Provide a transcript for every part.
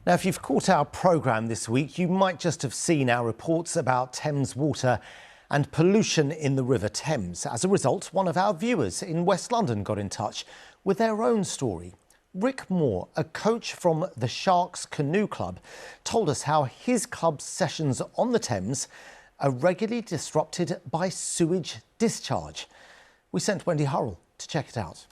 Now, if you've caught our programme this week, you might just have seen our reports about Thames water and pollution in the River Thames. As a result, one of our viewers in West London got in touch with their own story. Rick Moore, a coach from the Sharks Canoe Club, told us how his club's sessions on the Thames are regularly disrupted by sewage discharge. We sent Wendy Hurrell to check it out.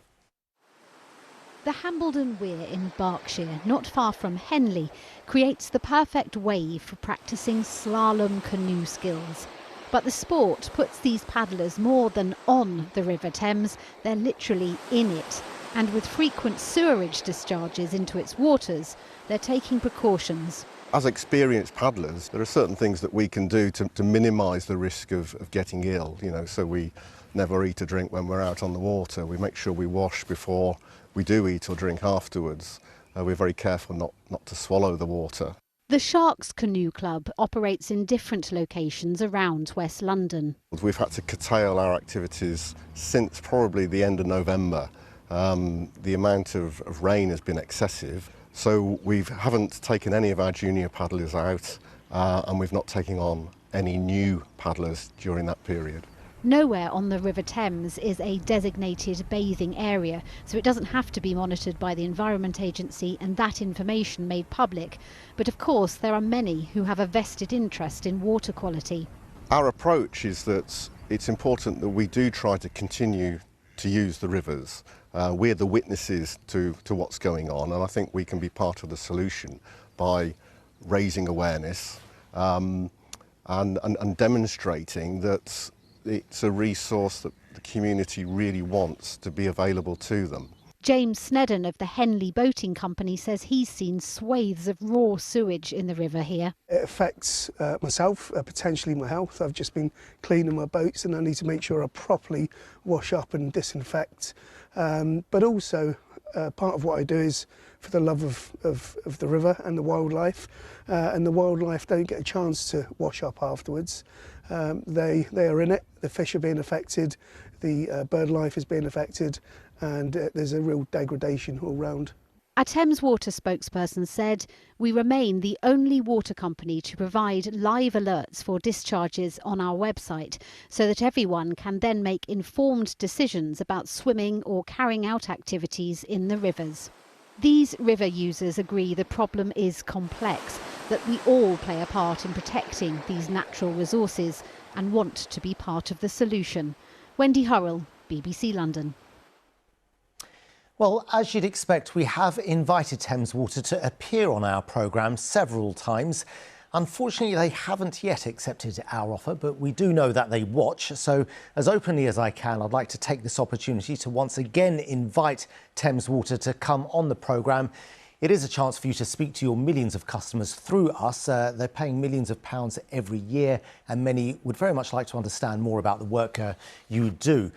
The Hambledon Weir in Berkshire, not far from Henley, creates the perfect wave for practising slalom canoe skills. But the sport puts these paddlers more than on the River Thames, they're literally in it. And with frequent sewerage discharges into its waters, they're taking precautions. As experienced paddlers, there are certain things that we can do to minimise the risk of getting ill. So we never eat or drink when we're out on the water. We make sure we wash before we do eat or drink afterwards. We're very careful not to swallow the water. The Sharks Canoe Club operates in different locations around West London. We've had to curtail our activities since probably the end of November. The amount of rain has been excessive, so we haven't taken any of our junior paddlers out and we've not taken on any new paddlers during that period. Nowhere on the River Thames is a designated bathing area, so it doesn't have to be monitored by the Environment Agency and that information made public. But of course there are many who have a vested interest in water quality. Our approach is that it's important that we do try to continue to use the rivers. We're the witnesses to what's going on, and I think we can be part of the solution by raising awareness and demonstrating that it's a resource that the community really wants to be available to them. James Snedden of the Henley Boating Company says he's seen swathes of raw sewage in the river here. It affects myself, potentially my health. I've just been cleaning my boats and I need to make sure I properly wash up and disinfect. But also part of what I do is for the love of the river and the wildlife don't get a chance to wash up afterwards. They are in it, the fish are being affected, the bird life is being affected, and there's a real degradation all round. A Thames Water spokesperson said, "We remain the only water company to provide live alerts for discharges on our website so that everyone can then make informed decisions about swimming or carrying out activities in the rivers." These river users agree the problem is complex, that we all play a part in protecting these natural resources and want to be part of the solution. Wendy Hurrell, BBC London. Well, as you'd expect, we have invited Thames Water to appear on our programme several times. Unfortunately, they haven't yet accepted our offer, but we do know that they watch. So as openly as I can, I'd like to take this opportunity to once again invite Thames Water to come on the programme. It is a chance for you to speak to your millions of customers through us. They're paying millions of pounds every year, and many would very much like to understand more about the work you do.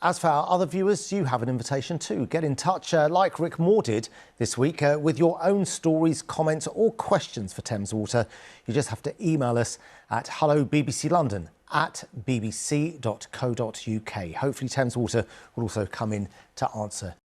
As for our other viewers, you have an invitation to get in touch, like Rick Moore did this week, with your own stories, comments or questions for Thames Water. You just have to email us at hellobbclondon@bbc.co.uk. Hopefully Thames Water will also come in to answer